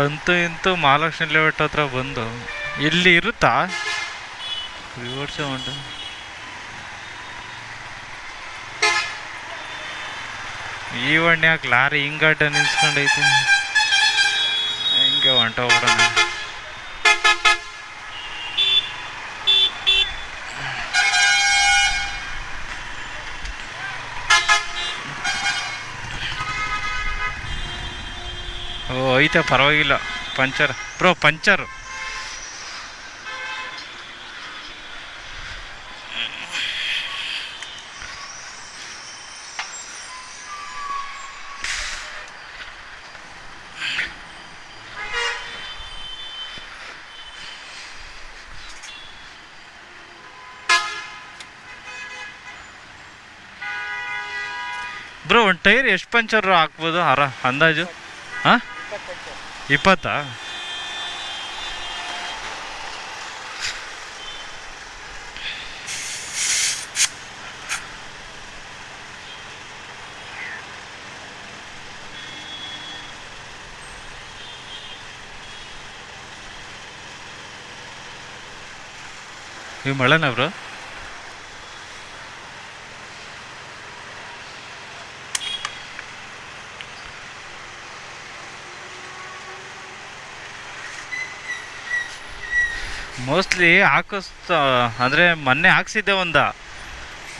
ಅಂತೂ ಇಂತೂ ಮಹಾಲಕ್ಷ್ಮಿ ಲೇಔಟ್ ಹತ್ರ ಬಂದು ಇಲ್ಲಿ ಇರುತ್ತಾ ರಿವರ್ಸ್ ಉಂಟು. ಈ ವಣ್ಣ ಯಾಕೆ ಲಾರಿ ಹಿಂಗಾಟ ನಿಲ್ಸ್ಕೊಂಡೈತಿ, ಹಿಂಗೆ ಹೊಂಟೋಗ್ಬಿಡೋಣ. ಓ ಐತೆ ಪರವಾಗಿಲ್ಲ. Puncture bro, puncture. ಬ್ರೋ ಒಂದು ಟೈರ್ ಎಷ್ಟು ಪಂಚರ್ ಹಾಕ್ಬೋದು ಅಂದಾಜು? ಹಾಂ 20? ಈ ಮಳೆನಾ ಬ್ರೋ? ಮೋಸ್ಟ್ಲಿ ಅಂದರೆ ಮೊನ್ನೆ ಹಾಕ್ಸಿದ್ದೆ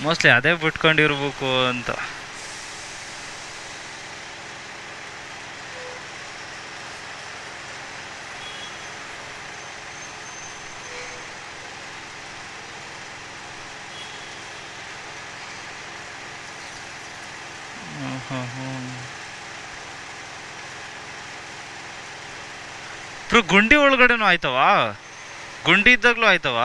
ಮೋಸ್ಟ್ಲಿ ಅದೇ ಬಿಟ್ಕೊಂಡಿರ್ಬೇಕು ಅಂತ. ಗುಂಡಿ ಒಳಗಡೆನೂ ಆಯ್ತವಾ? ಗುಂಡಿ ಇದ್ದಾಗ್ಲೂ ಆಯ್ತವ?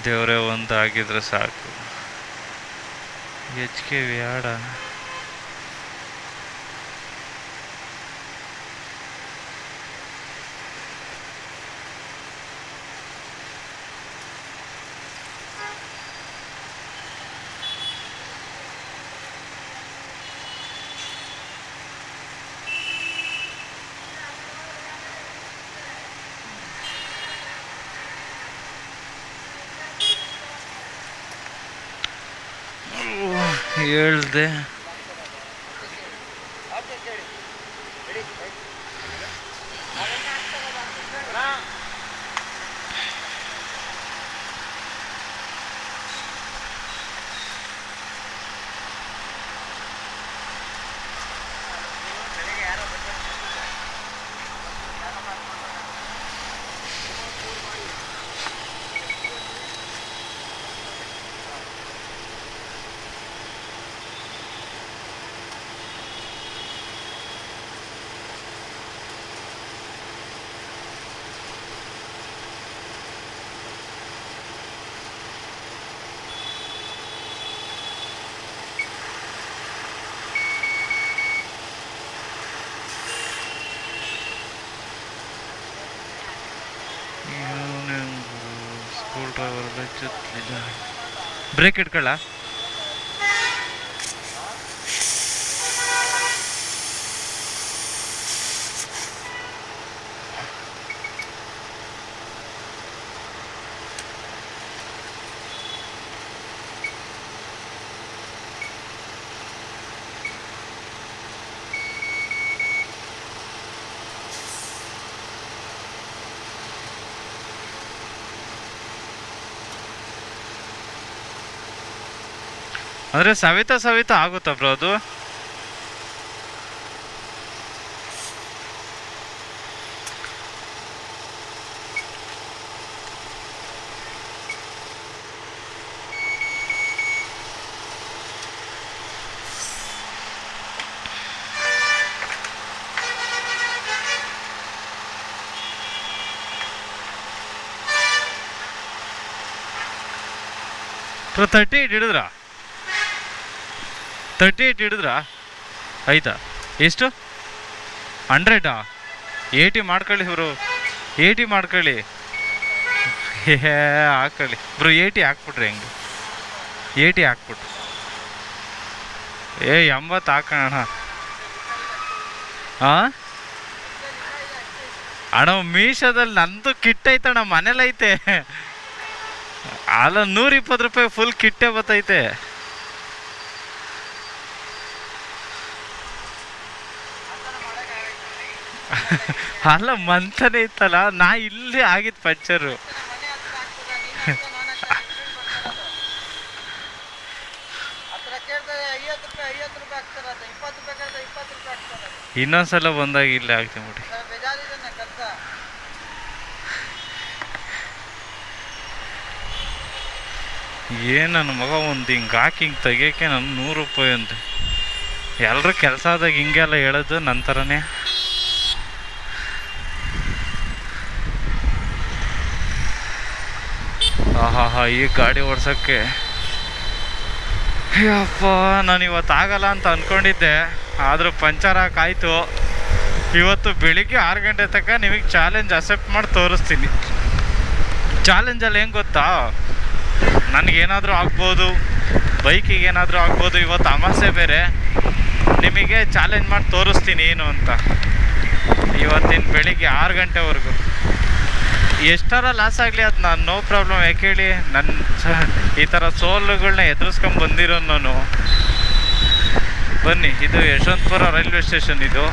ದೇವ್ರೆ ಒಂದು ಆಗಿದ್ರೆ ಸಾಕು. HK ವ್ಯಾಡ. ಹೇಳ್ದೆ ಬ್ರೇಕ್ ಇಟ್ಕೊಳ್ಳ. ಅಂದರೆ ಸವಿತಾ ಆಗುತ್ತಾ ಬ್ರೋ ಅದು? ಬ್ರೋ 38 ಹಿಡಿದ್ರಾ? 38 ಹಿಡಿದ್ರಾ? ಆಯ್ತಾ? ಎಷ್ಟು? 100? 80 ಮಾಡ್ಕೊಳ್ಳಿ ಬ್ರೋ, 80 ಮಾಡ್ಕೊಳ್ಳಿ. ಹಾಕೊಳ್ಳಿ ಬ್ರೋ, 80 ಹಾಕ್ಬಿಟ್ರಿ. ಹೆಂಗೆ 80 ಹಾಕ್ಬಿಟ್ರು? ಎಂಬತ್ತು ಹಾಕೋಣ. ಹಾಂ ಅಣ್ಣ ಮೀಶೋದಲ್ಲಿ ನಂದು ಕಿಟ್ ಐತಣ್ಣ, ಮನೇಲೈತೆ. ಅಲ್ಲ 120 ರೂಪಾಯಿ ಫುಲ್ ಕಿಟ್ಟೆ ಬತ್ತೈತೆ. ಅಲ್ಲ ಮಂತನೇ ಇತ್ತಲ್ಲ, ನಾ ಇಲ್ಲಿ ಆಗಿತ್ತು ಪಂಚರು. ಇನ್ನೊಂದ್ಸಲ ಬಂದಾಗ ಇಲ್ಲಿ ಆಗ್ತೀವಿ ನೋಡಿ. ಏನು ನನ್ನ ಮಗ ಒಂದು ಹಿಂಗೆ ಹಾಕಿ ಹಿಂಗೆ ತೆಗಿಯೋಕ್ಕೆ ನಾನು 100 ರೂಪಾಯಿ ಅಂತೆ. ಎಲ್ಲರೂ ಕೆಲಸ ಆದಾಗ ಹಿಂಗೆಲ್ಲ ಹೇಳೋದು ನಂತರನೇ. ಆಹಾ ಈ ಗಾಡಿ ಓಡ್ಸೋಕ್ಕೆ ಯಪ್ಪ, ನಾನು ಇವತ್ತು ಆಗಲ್ಲ ಅಂತ ಅಂದ್ಕೊಂಡಿದ್ದೆ, ಆದರೂ ಪಂಚರ್ ಹಾಕಾಯ್ತು. ಇವತ್ತು ಬೆಳಿಗ್ಗೆ 6 ಗಂಟೆ ತನಕ ನಿಮಗೆ ಚಾಲೆಂಜ್ ಅಕ್ಸೆಪ್ಟ್ ಮಾಡಿ ತೋರಿಸ್ತೀನಿ. ಚಾಲೆಂಜಲ್ಲಿ ಹೆಂಗೆ ಗೊತ್ತಾ, ನನಗೇನಾದರೂ ಆಗ್ಬೋದು, ಬೈಕಿಗೆ ಏನಾದರೂ ಆಗ್ಬೋದು. ಇವತ್ತು ಅಮಾಸೆ ಬೇರೆ, ನಿಮಗೆ ಚಾಲೆಂಜ್ ಮಾಡಿ ತೋರಿಸ್ತೀನಿ ಏನು ಅಂತ. ಇವತ್ತಿನ ಬೆಳಿಗ್ಗೆ 6 ಗಂಟೆವರೆಗೂ ಎಷ್ಟಾರ ಲಾಸ್ ಆಗಲಿ ಅದು ನಾನು ನೋ ಪ್ರಾಬ್ಲಮ್. ಯಾಕೆ ಹೇಳಿ, ನನ್ನ ಈ ಥರ ಸೋಲುಗಳನ್ನ ಎದುರಿಸ್ಕೊಂಡು ಬಂದಿರೋ ನಾನು. ಬನ್ನಿ, ಇದು ಯಶವಂತಪುರ ರೈಲ್ವೆ ಸ್ಟೇಷನ್. ಇದು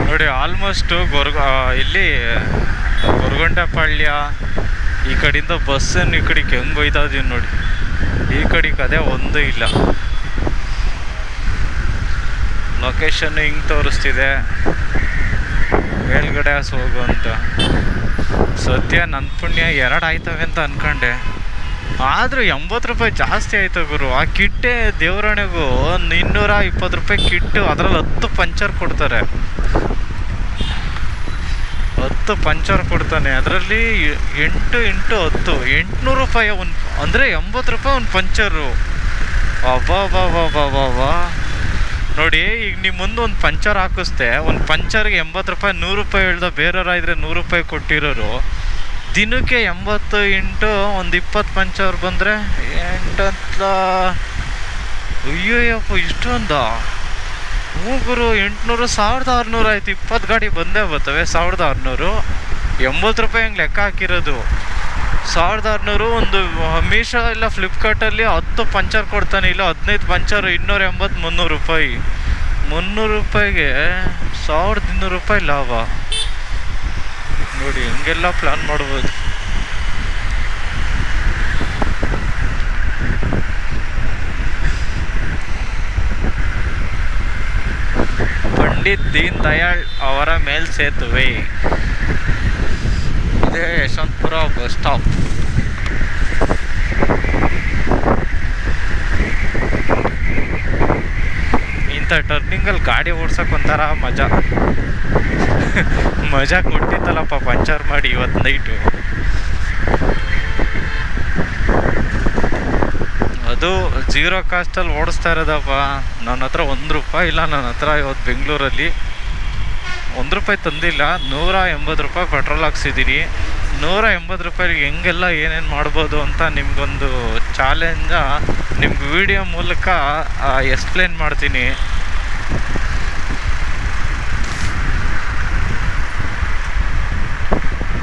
ನೋಡಿ, ಆಲ್ಮೋಸ್ಟು ಇಲ್ಲಿ ಗೊರಗುಂಟೆಪಾಳ್ಯ ಈ ಕಡೆಯಿಂದ ಬಸ್ಸನ್ನು ಈ ಕಡೆಗೆ ಹೆಂಗೆ ಒಯ್ತಾ ಇದೀವಿ ನೋಡಿ. ಈ ಕಡೆಗೆ ಅದೇ ಒಂದು ಇಲ್ಲ. ಲೊಕೇಶನ್ ಹಿಂಗೆ ತೋರಿಸ್ತಿದೆ, ಮೇಲ್ಗಡೆ ಹೋಗು ಅಂತ. ಸದ್ಯ ನನ್ನ ಪುಣ್ಯ 2 ಆಯ್ತವೆ ಅಂತ ಅಂದ್ಕೊಂಡೆ, ಆದರೂ 80 ರೂಪಾಯಿ ಜಾಸ್ತಿ ಆಯ್ತು ಗುರು. ಆ ಕಿಟ್ಟೆ ದೇವರಾಣೆಗೂ 220 ರೂಪಾಯಿ ಕಿಟ್ಟು, ಅದರಲ್ಲಿ 10 ಪಂಚರ್ ಕೊಡ್ತಾರೆ. 10 ಪಂಚರ್ ಕೊಡ್ತಾನೆ, ಅದರಲ್ಲಿ 8 × 10 800 ರೂಪಾಯಿ ಅಂದರೆ 80 ರೂಪಾಯಿ ಒಂದು ಪಂಚರು. ಅಬ್ಬಾ ನೋಡಿ, ಈಗ ನಿಮ್ಮ ಮುಂದೆ ಒಂದು ಪಂಚರ್ ಹಾಕಿಸ್ದೆ, ಒಂದು ಪಂಚರ್ಗೆ 80 ರೂಪಾಯಿ 100 ರೂಪಾಯಿ ಹೇಳ್ದ. ಬೇರೆಯವರಾದರೆ 100 ರೂಪಾಯಿ ಕೊಟ್ಟಿರೋರು. ದಿನಕ್ಕೆ 80 × 20 ಪಂಚರ್ ಬಂದರೆ 8 ಅಯ್ಯೋಯಪ್ಪ, ಇಷ್ಟೊಂದಾ? ಹ್ಞೂ ಗುರು, 800 1600 ಆಯ್ತು. 20 ಗಾಡಿ ಬಂದೇ ಬರ್ತವೆ. 1600 80 ರೂಪಾಯಿ ಹಂಗೆ ಲೆಕ್ಕ ಹಾಕಿರೋದು. 1600 ಒಂದು ಮೀಶೋ ಇಲ್ಲ ಫ್ಲಿಪ್ಕಾರ್ಟಲ್ಲಿ 10 ಪಂಚರ್ ಕೊಡ್ತಾನೆ, ಇಲ್ಲ 15 ಪಂಚರ್ 280 300 ರೂಪಾಯಿ. 300 ರೂಪಾಯಿಗೆ 1200 ರೂಪಾಯಿ ಲಾಭ. ನೋಡಿ ಹಿಂಗೆಲ್ಲ ಪ್ಲಾನ್ ಮಾಡ್ಬೋದು. ಪಂಡಿತ್ ದೀನ್ ದಯಾಳ್ ಅವರ ಮೇಲ್ಸೇತುವೆ, ಇದೇ ಯಶವಂತಪುರ ಬಸ್ ಸ್ಟಾಪ್. ಇಂಥ ಟರ್ನಿಂಗಲ್ಲಿ ಗಾಡಿ ಓಡ್ಸೋಕೆ ಒಂಥರ ಮಜಾ ಕೊಟ್ಟಿತ್ತಲ್ಲಪ್ಪ ಪಂಚರ್ ಮಾಡಿ ಇವತ್ತು ನೈಟು. ಅದು 0 ಕಾಸ್ಟಲ್ಲಿ ಓಡಿಸ್ತಾ ಇರೋದಪ್ಪ. ನನ್ನ ಹತ್ರ 1 ರೂಪಾಯಿ ಇಲ್ಲ. ನನ್ನ ಹತ್ರ ಇವತ್ತು ಬೆಂಗಳೂರಲ್ಲಿ 1 ರೂಪಾಯಿ ತಂದಿಲ್ಲ. 180 ರೂಪಾಯಿ ಪೆಟ್ರೋಲ್ ಹಾಕ್ಸಿದ್ದೀನಿ. 180 ರೂಪಾಯಿಗೆ ಹೆಂಗೆಲ್ಲ ಏನೇನು ಮಾಡ್ಬೋದು ಅಂತ ನಿಮಗೊಂದು ಚಾಲೆಂಜ ನಿಮ್ಗೆ ವಿಡಿಯೋ ಮೂಲಕ ಎಕ್ಸ್ಪ್ಲೇನ್ ಮಾಡ್ತೀನಿ.